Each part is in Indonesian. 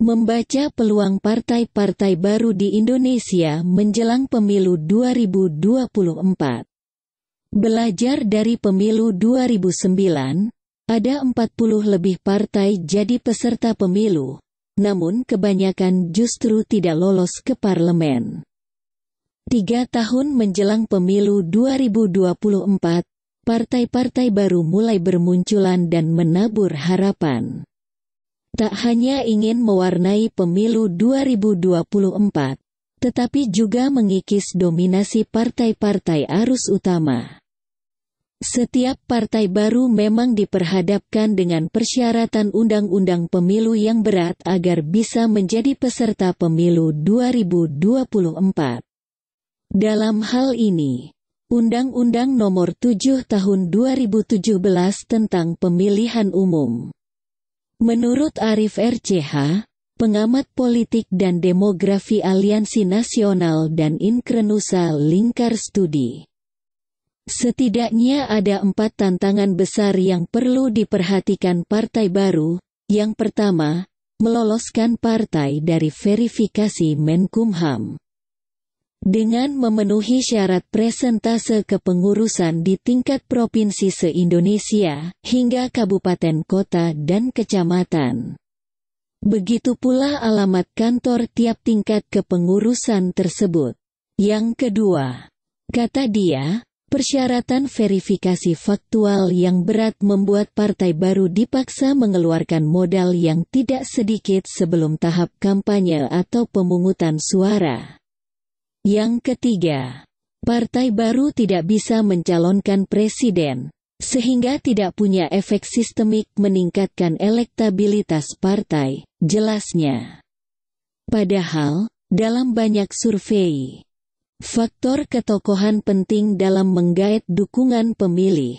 Membaca peluang partai-partai baru di Indonesia menjelang pemilu 2024. Belajar dari pemilu 2009, ada 40 lebih partai jadi peserta pemilu, namun kebanyakan justru tidak lolos ke parlemen. 3 tahun menjelang pemilu 2024, partai-partai baru mulai bermunculan dan menabur harapan. Tak hanya ingin mewarnai pemilu 2024, tetapi juga mengikis dominasi partai-partai arus utama. Setiap partai baru memang diperhadapkan dengan persyaratan undang-undang pemilu yang berat agar bisa menjadi peserta pemilu 2024. Dalam hal ini, Undang-Undang Nomor 7 Tahun 2017 tentang Pemilihan Umum. Menurut Arief RCH, pengamat politik dan demografi Aliansi Nasional dan Inkrenusa Lingkar Studi, setidaknya ada 4 tantangan besar yang perlu diperhatikan partai baru. Yang pertama, meloloskan partai dari verifikasi Menkumham. Dengan memenuhi syarat presentase kepengurusan di tingkat provinsi se-Indonesia, hingga kabupaten kota dan kecamatan. Begitu pula alamat kantor tiap tingkat kepengurusan tersebut. Yang kedua, kata dia, persyaratan verifikasi faktual yang berat membuat partai baru dipaksa mengeluarkan modal yang tidak sedikit sebelum tahap kampanye atau pemungutan suara. Yang ketiga, partai baru tidak bisa mencalonkan presiden, sehingga tidak punya efek sistemik meningkatkan elektabilitas partai, jelasnya. Padahal, dalam banyak survei, faktor ketokohan penting dalam menggait dukungan pemilih.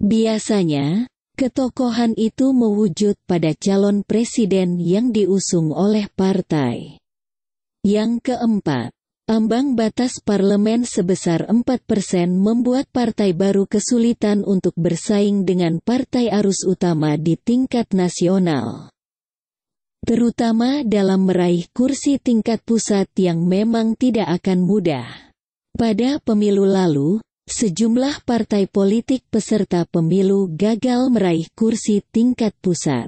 Biasanya, ketokohan itu mewujud pada calon presiden yang diusung oleh partai. Yang keempat, ambang batas parlemen sebesar 4% membuat partai baru kesulitan untuk bersaing dengan partai arus utama di tingkat nasional. Terutama dalam meraih kursi tingkat pusat yang memang tidak akan mudah. Pada pemilu lalu, sejumlah partai politik peserta pemilu gagal meraih kursi tingkat pusat.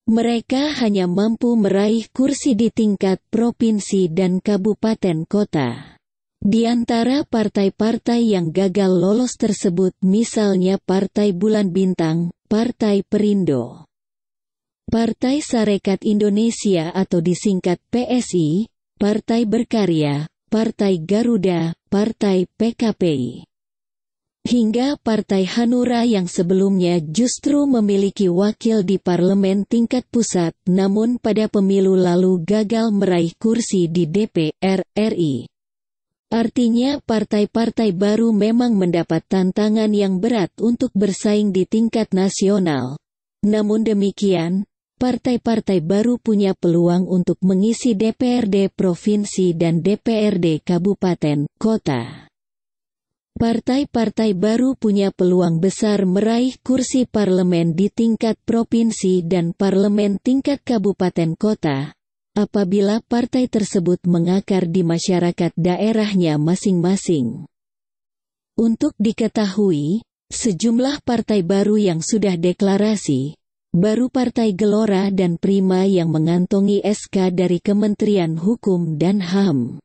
Mereka hanya mampu meraih kursi di tingkat provinsi dan kabupaten kota. Di antara partai-partai yang gagal lolos tersebut misalnya Partai Bulan Bintang, Partai Perindo, Partai Sarekat Indonesia atau disingkat PSI, Partai Berkarya, Partai Garuda, Partai PKPI. Hingga Partai Hanura yang sebelumnya justru memiliki wakil di parlemen tingkat pusat namun pada pemilu lalu gagal meraih kursi di DPR RI. Artinya partai-partai baru memang mendapat tantangan yang berat untuk bersaing di tingkat nasional. Namun demikian, partai-partai baru punya peluang untuk mengisi DPRD provinsi dan DPRD kabupaten kota. Partai-partai baru punya peluang besar meraih kursi parlemen di tingkat provinsi dan parlemen tingkat kabupaten kota, apabila partai tersebut mengakar di masyarakat daerahnya masing-masing. Untuk diketahui, sejumlah partai baru yang sudah deklarasi, baru Partai Gelora dan Prima yang mengantongi SK dari Kementerian Hukum dan HAM.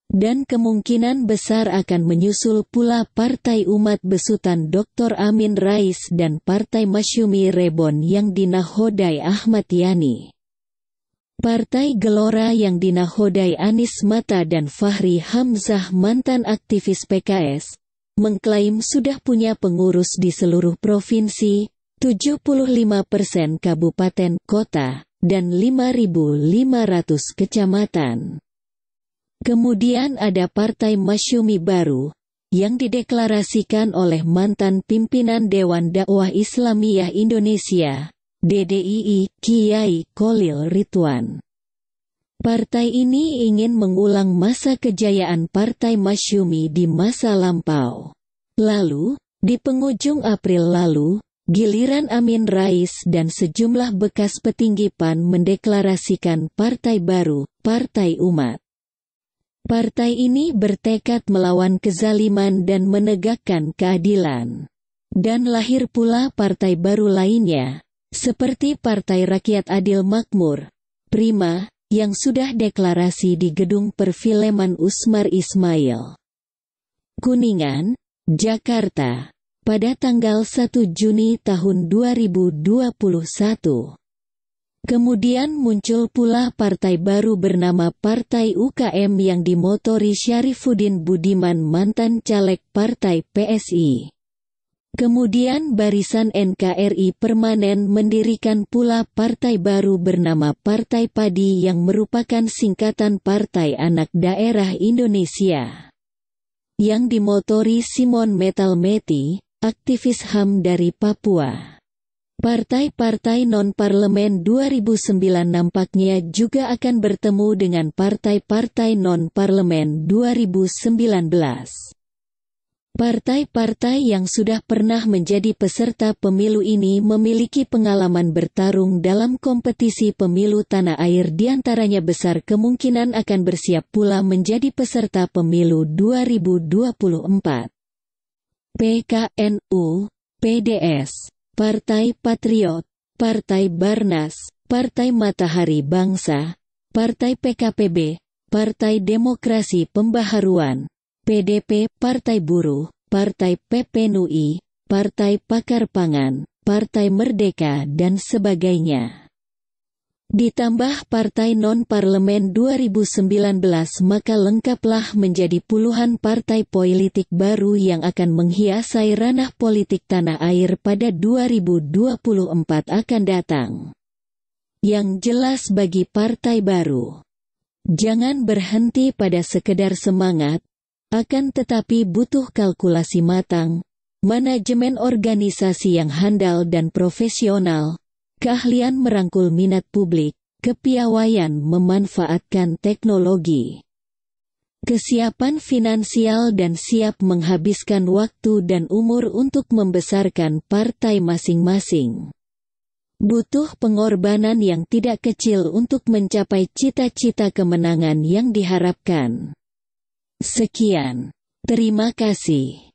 Dan kemungkinan besar akan menyusul pula Partai Umat besutan Dr. Amin Rais dan Partai Masyumi Rebon yang dinahodai Ahmad Yani. Partai Gelora yang dinahodai Anies Mata dan Fahri Hamzah mantan aktivis PKS, mengklaim sudah punya pengurus di seluruh provinsi, 75% kabupaten kota, dan 5.500 kecamatan. Kemudian ada Partai Masyumi Baru, yang dideklarasikan oleh mantan pimpinan Dewan Dakwah Islamiyah Indonesia, DDII, Kiai Kholil Ridwan. Partai ini ingin mengulang masa kejayaan Partai Masyumi di masa lampau. Lalu, di penghujung April lalu, Giliran Amin Rais dan sejumlah bekas petinggi PAN mendeklarasikan partai baru, Partai Umat. Partai ini bertekad melawan kezaliman dan menegakkan keadilan. Dan lahir pula partai baru lainnya, seperti Partai Rakyat Adil Makmur, Prima, yang sudah deklarasi di Gedung Perfilman Usmar Ismail, Kuningan, Jakarta, pada tanggal 1 Juni tahun 2021. Kemudian muncul pula partai baru bernama Partai UKM yang dimotori Syarifuddin Budiman, mantan caleg Partai PSI. Kemudian Barisan NKRI Permanen mendirikan pula partai baru bernama Partai Padi yang merupakan singkatan Partai Anak Daerah Indonesia, yang dimotori Simon Metal-Meti, aktivis HAM dari Papua. Partai-partai non-parlemen 2009 nampaknya juga akan bertemu dengan partai-partai non-parlemen 2019. Partai-partai yang sudah pernah menjadi peserta pemilu ini memiliki pengalaman bertarung dalam kompetisi pemilu tanah air, diantaranya besar kemungkinan akan bersiap pula menjadi peserta pemilu 2024. PKNU, PDS, Partai Patriot, Partai Barnas, Partai Matahari Bangsa, Partai PKPB, Partai Demokrasi Pembaharuan, PDP, Partai Buruh, Partai PPNUI, Partai Pakar Pangan, Partai Merdeka dan sebagainya. Ditambah partai non-parlemen 2019, maka lengkaplah menjadi puluhan partai politik baru yang akan menghiasi ranah politik tanah air pada 2024 akan datang. Yang jelas bagi partai baru, jangan berhenti pada sekedar semangat, akan tetapi butuh kalkulasi matang, manajemen organisasi yang handal dan profesional, keahlian merangkul minat publik, kepiawaian memanfaatkan teknologi, kesiapan finansial dan siap menghabiskan waktu dan umur untuk membesarkan partai masing-masing. Butuh pengorbanan yang tidak kecil untuk mencapai cita-cita kemenangan yang diharapkan. Sekian, terima kasih.